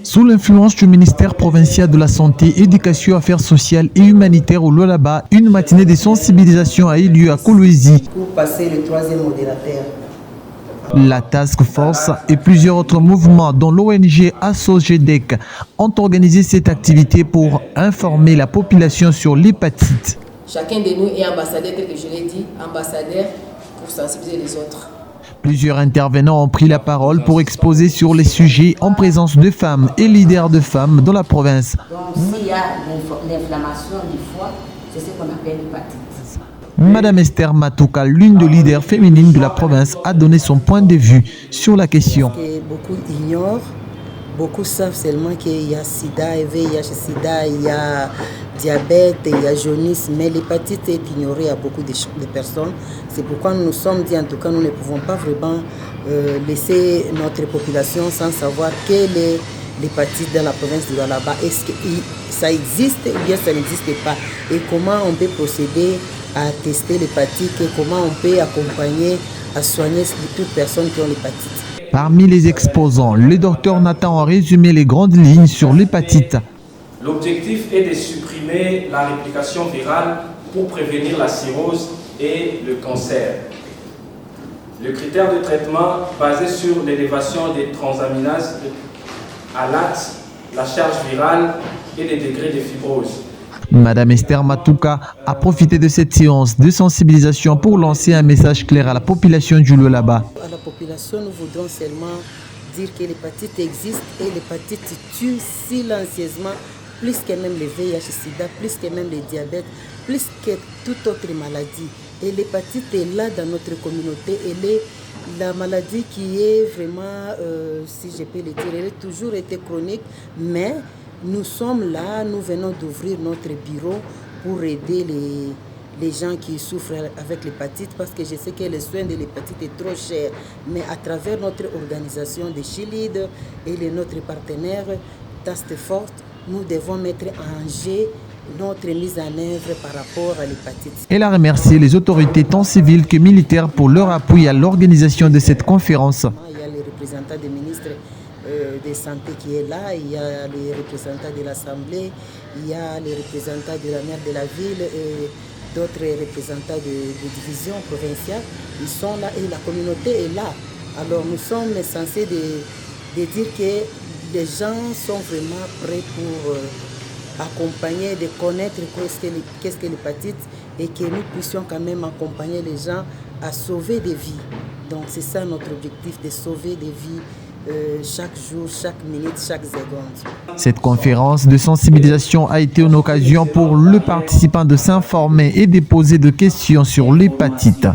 Sous l'influence du ministère provincial de la Santé, Éducation, Affaires sociales et humanitaires au Lualaba, une matinée de sensibilisation a eu lieu à Kolwezi. Pour passer le troisième modérateur. La Task Force et plusieurs autres mouvements, dont l'ONG ASSO-GEDEC, ont organisé cette activité pour informer la population sur l'hépatite. Chacun de nous est ambassadeur, tel que je l'ai dit, ambassadeur pour sensibiliser les autres. Plusieurs intervenants ont pris la parole pour exposer sur les sujets en présence de femmes et leaders de femmes dans la province. Donc s'il y a l'inflammation du foie, c'est ce qu'on appelle l'hépatite. Madame Esther Matouka, l'une des leaders féminines de la province, a donné son point de vue sur la question. Beaucoup ignorent, beaucoup savent seulement qu'il y a sida, VIH-sida, il y a diabète, il y a jaunisse, mais l'hépatite est ignorée à beaucoup de personnes. C'est pourquoi nous nous sommes dit, en tout cas, nous ne pouvons pas vraiment laisser notre population sans savoir quelle est l'hépatite dans la province du Lualaba. Est-ce que ça existe ou bien ça n'existe pas? Et comment on peut procéder à tester l'hépatite et comment on peut accompagner, à soigner toutes personnes qui ont l'hépatite. Parmi les exposants, le docteur Nathan a résumé les grandes lignes sur l'hépatite. L'objectif est de supprimer la réplication virale pour prévenir la cirrhose et le cancer. Le critère de traitement basé sur l'élévation des transaminases à l'acte, la charge virale et les degrés de fibrose. Madame Esther Matouka a profité de cette séance de sensibilisation pour lancer un message clair à la population du Lualaba. À la population, nous voudrons seulement dire que l'hépatite existe et l'hépatite tue silencieusement plus que même le VIH-Sida, plus que même le diabète, plus que toute autre maladie. Et l'hépatite est là dans notre communauté. Elle est la maladie qui est vraiment, si je peux le dire, elle a toujours été chronique, mais nous sommes là, nous venons d'ouvrir notre bureau pour aider les gens qui souffrent avec l'hépatite parce que je sais que le soin de l'hépatite est trop cher. Mais à travers notre organisation de Chilide et notre partenaire Task Force, nous devons mettre en jeu notre mise en œuvre par rapport à l'hépatite. Elle a remercié les autorités tant civiles que militaires pour leur appui à l'organisation de cette conférence. Il y a les représentants des ministres de santé qui est là, il y a les représentants de l'Assemblée, il y a les représentants de la maire de la ville et d'autres représentants de division provinciale. Ils sont là et la communauté est là. Alors nous sommes censés de dire que les gens sont vraiment prêts pour accompagner, de connaître qu'est-ce que l'hépatite et que nous puissions quand même accompagner les gens à sauver des vies. Donc c'est ça notre objectif, de sauver des vies chaque jour, chaque minute, chaque seconde. Cette conférence de sensibilisation a été une occasion pour le participant de s'informer et de poser des questions sur l'hépatite.